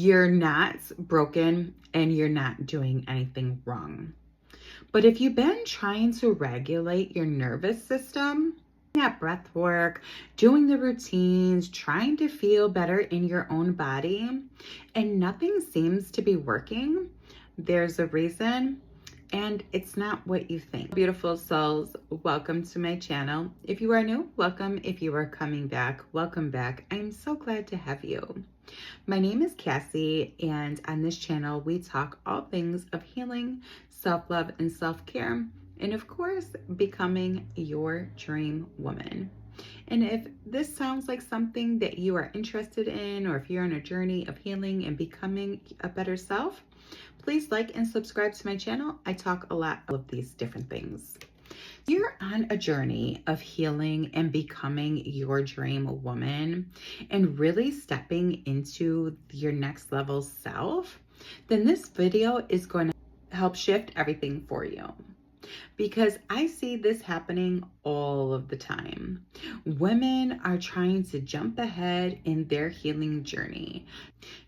You're not broken and you're not doing anything wrong. But if you've been trying to regulate your nervous system, that breath work, doing the routines, trying to feel better in your own body, and nothing seems to be working, there's a reason, and it's not what you think. Beautiful souls, welcome to my channel. If you are new, welcome. If you are coming back, welcome back. I'm so glad to have you. My name is Cassie, and on this channel, we talk all things of healing, self-love, and self-care, and of course, becoming your dream woman. And if this sounds like something that you are interested in, or if you're on a journey of healing and becoming a better self, please like and subscribe to my channel. I talk a lot of these different things. You're on a journey of healing and becoming your dream woman and really stepping into your next level self, then this video is going to help shift everything for you. Because I see this happening all of the time. Women are trying to jump ahead in their healing journey,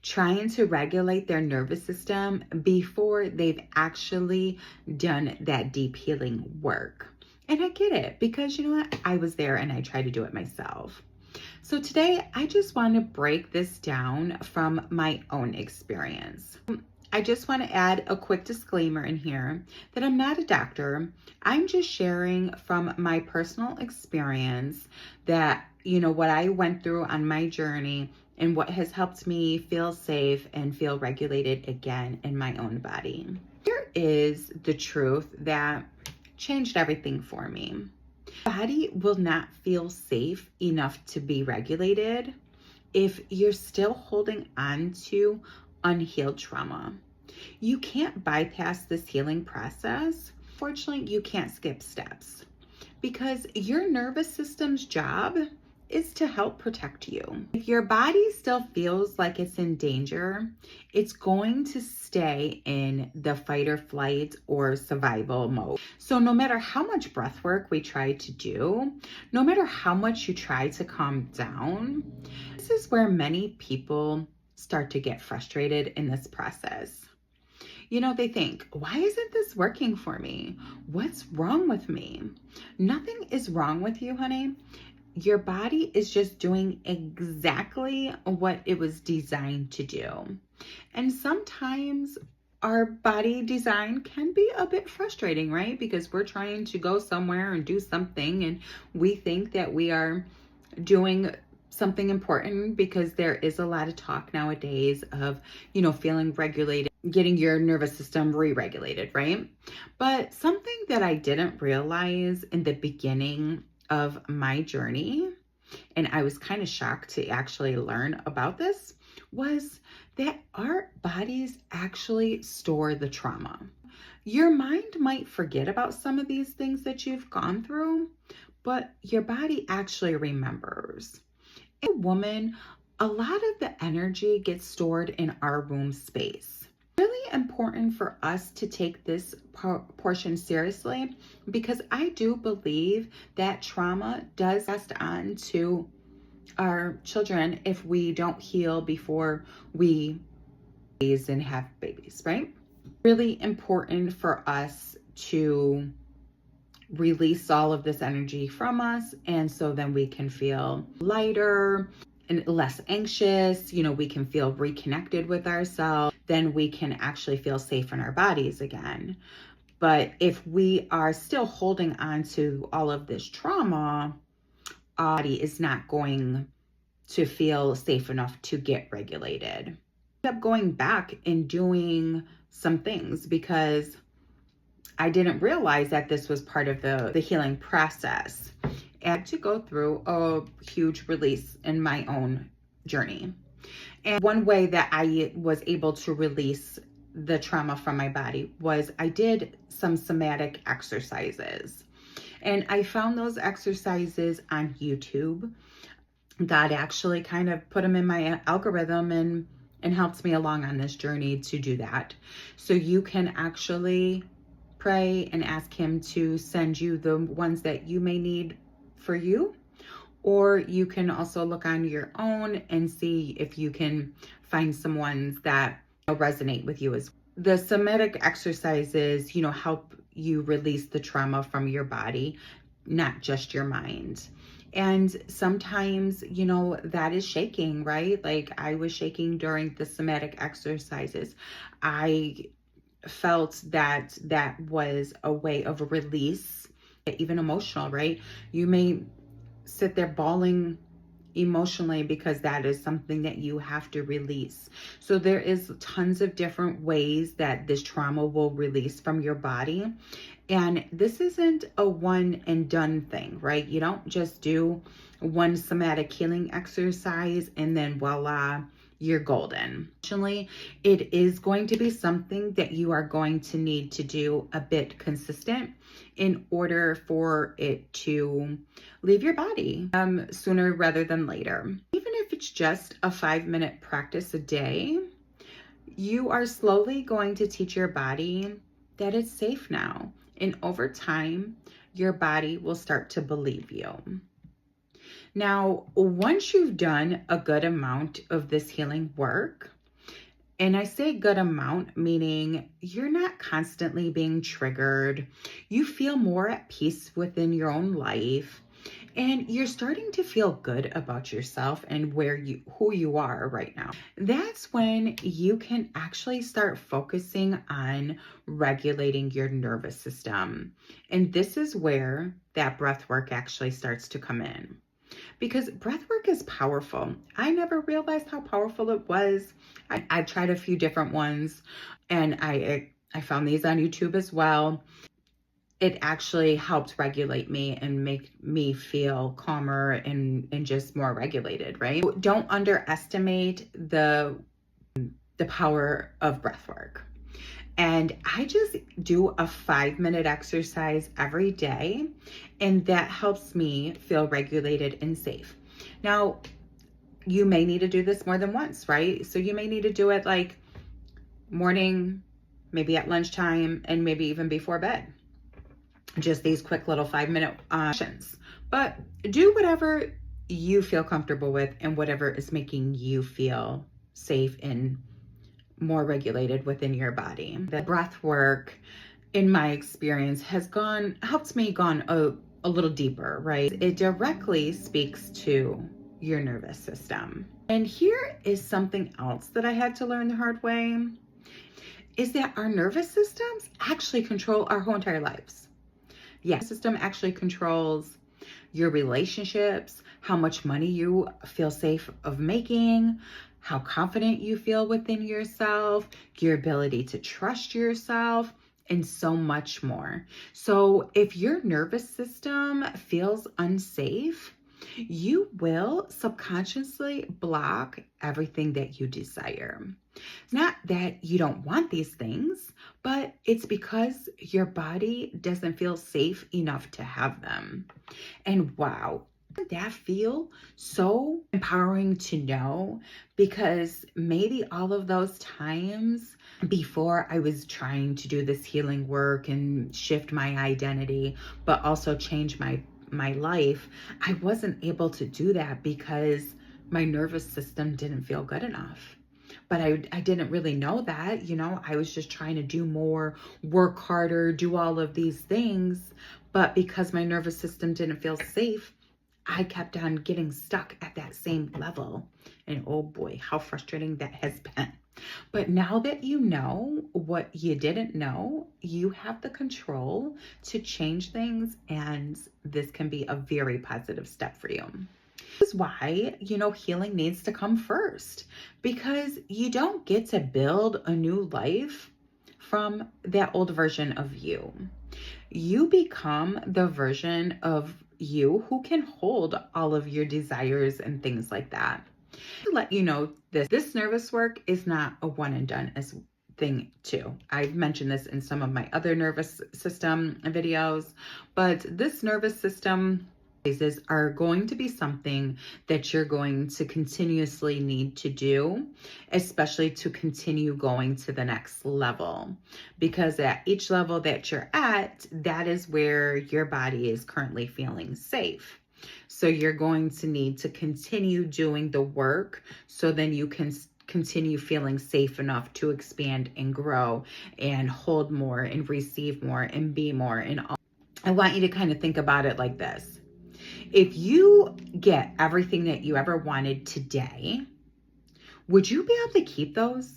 trying to regulate their nervous system before they've actually done that deep healing work. And I get it, because you know what? I was there and I tried to do it myself. So today, I just want to break this down from my own experience. I just want to add a quick disclaimer in here that I'm not a doctor. I'm just sharing from my personal experience that, you know, what I went through on my journey and what has helped me feel safe and feel regulated again in my own body. Here is the truth that changed everything for me. Body will not feel safe enough to be regulated if you're still holding on to unhealed trauma. You can't bypass this healing process. Fortunately, you can't skip steps because your nervous system's job is to help protect you. If your body still feels like it's in danger, it's going to stay in the fight or flight or survival mode. So no matter how much breath work we try to do, no matter how much you try to calm down, this is where many people start to get frustrated in this process. You know, they think, why isn't this working for me? What's wrong with me? Nothing is wrong with you, honey. Your body is just doing exactly what it was designed to do. And sometimes our body design can be a bit frustrating, right? Because we're trying to go somewhere and do something, and we think that we are doing something important because there is a lot of talk nowadays of, you know, feeling regulated, getting your nervous system re-regulated, right? But something that I didn't realize in the beginning of my journey, and I was kind of shocked to actually learn about this, was that our bodies actually store the trauma. Your mind might forget about some of these things that you've gone through, but your body actually remembers. In a woman, a lot of the energy gets stored in our womb space. Really important for us to take this portion seriously, because I do believe that trauma does pass on to our children if we don't heal before we raise and have babies, right? Really important for us to release all of this energy from us, and so then we can feel lighter and less anxious. You know, we can feel reconnected with ourselves. Then we can actually feel safe in our bodies again. But if we are still holding on to all of this trauma, our body is not going to feel safe enough to get regulated. I ended up going back and doing some things because I didn't realize that this was part of the healing process. And to go through a huge release in my own journey. And one way that I was able to release the trauma from my body was I did some somatic exercises. And I found those exercises on YouTube. God actually kind of put them in my algorithm and helped me along on this journey to do that. So you can actually pray and ask him to send you the ones that you may need for you, or you can also look on your own and see if you can find some ones that resonate with you as well. The somatic exercises, help you release the trauma from your body, not just your mind. And sometimes, that is shaking, right? Like I was shaking during the somatic exercises. I felt that that was a way of a release, even emotional, right? You may sit there bawling emotionally because that is something that you have to release. So there is tons of different ways that this trauma will release from your body. And this isn't a one and done thing, right? You don't just do one somatic healing exercise and then voila, you're golden. Actually, it is going to be something that you are going to need to do a bit consistent in order for it to leave your body sooner rather than later. Even if it's just a 5-minute practice a day, you are slowly going to teach your body that it's safe now. And over time, your body will start to believe you. Now, once you've done a good amount of this healing work, and I say good amount, meaning you're not constantly being triggered, you feel more at peace within your own life, and you're starting to feel good about yourself and who you are right now. That's when you can actually start focusing on regulating your nervous system. And this is where that breath work actually starts to come in. Because breath work is powerful. I never realized how powerful it was. I've tried a few different ones, and I found these on YouTube as well. It actually helped regulate me and make me feel calmer and just more regulated, right? Don't underestimate the power of breath work. And I just do a 5-minute exercise every day, and that helps me feel regulated and safe. Now, you may need to do this more than once, right? So you may need to do it like morning, maybe at lunchtime, and maybe even before bed. Just these quick little 5-minute sessions. But do whatever you feel comfortable with and whatever is making you feel safe and more regulated within your body. The breath work, in my experience, has helped me gone a little deeper, right? It directly speaks to your nervous system. And here is something else that I had to learn the hard way, is that our nervous systems actually control our whole entire lives. Yeah, the system actually controls your relationships, how much money you feel safe of making, how confident you feel within yourself, your ability to trust yourself, and so much more. So if your nervous system feels unsafe, you will subconsciously block everything that you desire. It's not that you don't want these things, but it's because your body doesn't feel safe enough to have them. And wow, doesn't that feel so empowering to know? Because maybe all of those times before I was trying to do this healing work and shift my identity, but also change my life, I wasn't able to do that because my nervous system didn't feel good enough. But I didn't really know that, I was just trying to do more, work harder, do all of these things. But because my nervous system didn't feel safe, I kept on getting stuck at that same level. And oh boy, how frustrating that has been. But now that you know what you didn't know, you have the control to change things, and this can be a very positive step for you. This is why, healing needs to come first, because you don't get to build a new life from that old version of you. You become the version of you who can hold all of your desires and things like that. To let you know, this nervous work is not a one and done as thing too. I've mentioned this in some of my other nervous system videos, but this nervous system are going to be something that you're going to continuously need to do, especially to continue going to the next level, because at each level that you're at, that is where your body is currently feeling safe. So you're going to need to continue doing the work so then you can continue feeling safe enough to expand and grow and hold more and receive more and be more and all. I want you to kind of think about it like this. If you get everything that you ever wanted today, would you be able to keep those?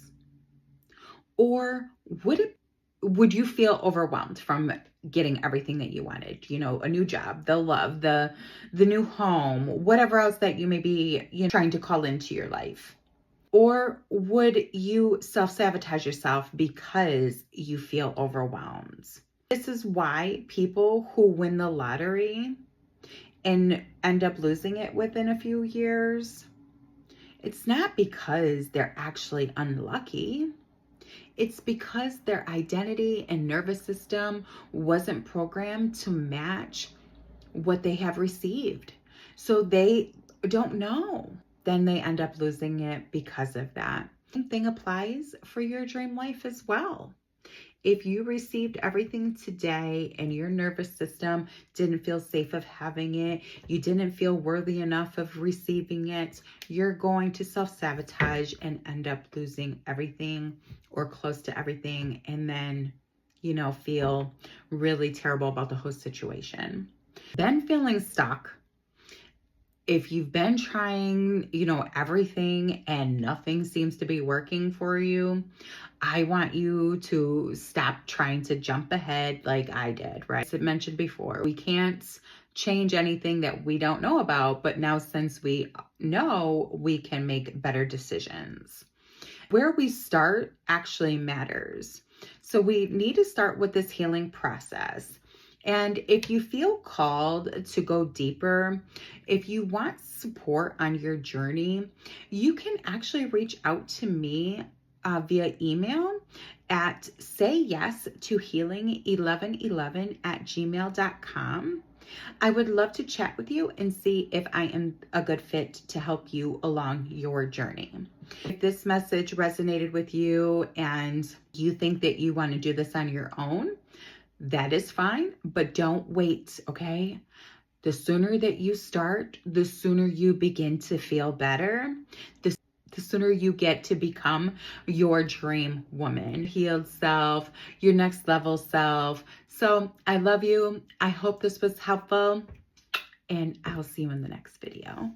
Or would you feel overwhelmed from getting everything that you wanted? You know, a new job, the love, the new home, whatever else that you may be, trying to call into your life. Or would you self-sabotage yourself because you feel overwhelmed? This is why people who win the lottery and end up losing it within a few years, it's not because they're actually unlucky. It's because their identity and nervous system wasn't programmed to match what they have received. So they don't know. Then they end up losing it because of that. Same thing applies for your dream life as well. If you received everything today and your nervous system didn't feel safe of having it, you didn't feel worthy enough of receiving it, you're going to self-sabotage and end up losing everything or close to everything, and then, feel really terrible about the whole situation. Then feeling stuck. If you've been trying, everything and nothing seems to be working for you, I want you to stop trying to jump ahead like I did, right? As I mentioned before, we can't change anything that we don't know about, but now since we know, we can make better decisions. Where we start actually matters. So we need to start with this healing process. And if you feel called to go deeper, if you want support on your journey, you can actually reach out to me via email at sayyes2healing1111@gmail.com. I would love to chat with you and see if I am a good fit to help you along your journey. If this message resonated with you and you think that you want to do this on your own, that is fine, but don't wait, okay? The sooner that you start, the sooner you begin to feel better, the sooner you get to become your dream woman, healed self, your next level self. So I love you. I hope this was helpful, and I'll see you in the next video.